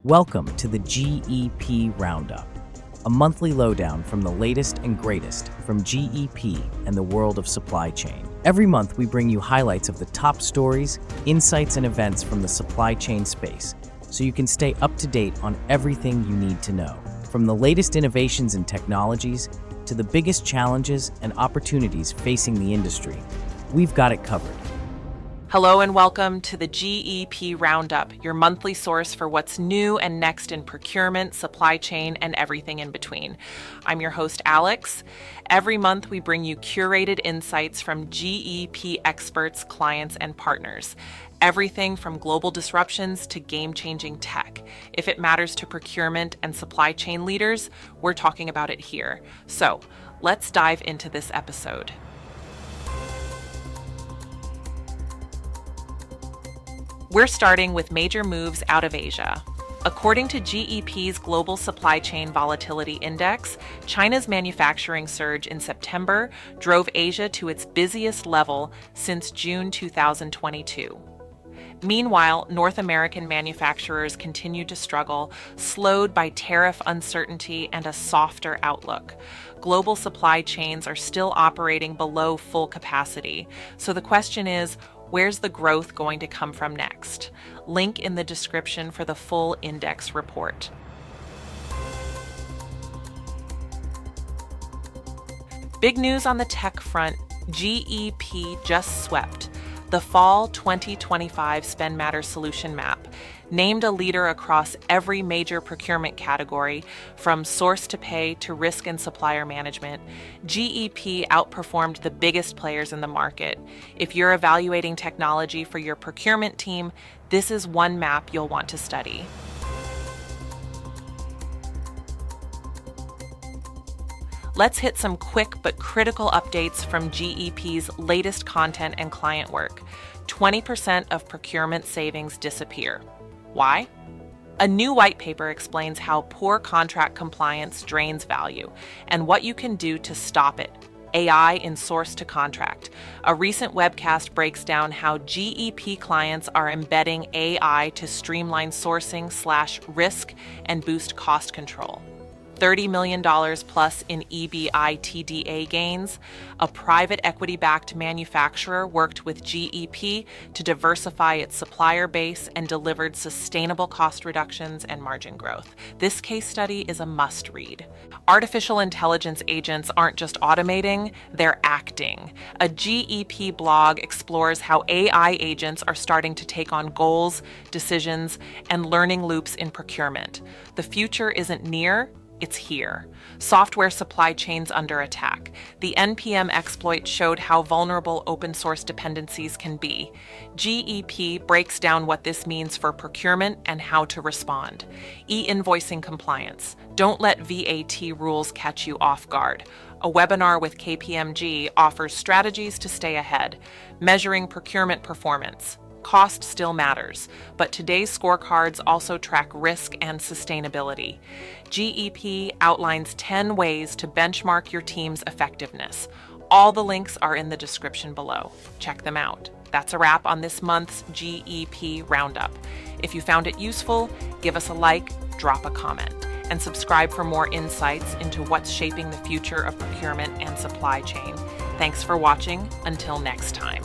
Welcome to the GEP Roundup, a monthly lowdown from the latest and greatest from GEP and the world of supply chain. Every month, we bring you highlights of the top stories, insights, and events from the supply chain space, so you can stay up to date on everything you need to know. From the latest innovations and technologies to the biggest challenges and opportunities facing the industry, we've got it covered. Hello and welcome to the GEP Roundup, your monthly source for what's new and next in procurement, supply chain, and everything in between. I'm your host, Alex. Every month, we bring you curated insights from GEP experts, clients, and partners. Everything from global disruptions to game-changing tech. If it matters to procurement and supply chain leaders, we're talking about it here. So let's dive into this episode. We're starting with major moves out of Asia. According to GEP's Global Supply Chain Volatility Index, China's manufacturing surge in September drove Asia to its busiest level since June 2022. Meanwhile, North American manufacturers continue to struggle, slowed by tariff uncertainty and a softer outlook. Global supply chains are still operating below full capacity. So the question is, where's the growth going to come from next? Link in the description for the full index report. Big news on the tech front, GEP just swept the Fall 2025 Spend Matters Solution Map, named a leader across every major procurement category, from source to pay to risk and supplier management. GEP outperformed the biggest players in the market. If you're evaluating technology for your procurement team, this is one map you'll want to study. Let's hit some quick but critical updates from GEP's latest content and client work. 20% of procurement savings disappear. Why? A new white paper explains how poor contract compliance drains value and what you can do to stop it. AI in source to contract. A recent webcast breaks down how GEP clients are embedding AI to streamline sourcing/risk and boost cost control. $30 million plus in EBITDA gains. A private equity-backed manufacturer worked with GEP to diversify its supplier base and delivered sustainable cost reductions and margin growth. This case study is a must-read. Artificial intelligence agents aren't just automating, they're acting. A GEP blog explores how AI agents are starting to take on goals, decisions, and learning loops in procurement. The future isn't near, it's here. Software supply chains under attack. The NPM exploit showed how vulnerable open source dependencies can be. GEP breaks down what this means for procurement and how to respond. E-invoicing compliance. Don't let VAT rules catch you off guard. A webinar with KPMG offers strategies to stay ahead. Measuring procurement performance. Cost still matters, but today's scorecards also track risk and sustainability. GEP outlines 10 ways to benchmark your team's effectiveness. All the links are in the description below. Check them out. That's a wrap on this month's GEP Roundup. If you found it useful, give us a like, drop a comment, and subscribe for more insights into what's shaping the future of procurement and supply chain. Thanks for watching. Until next time.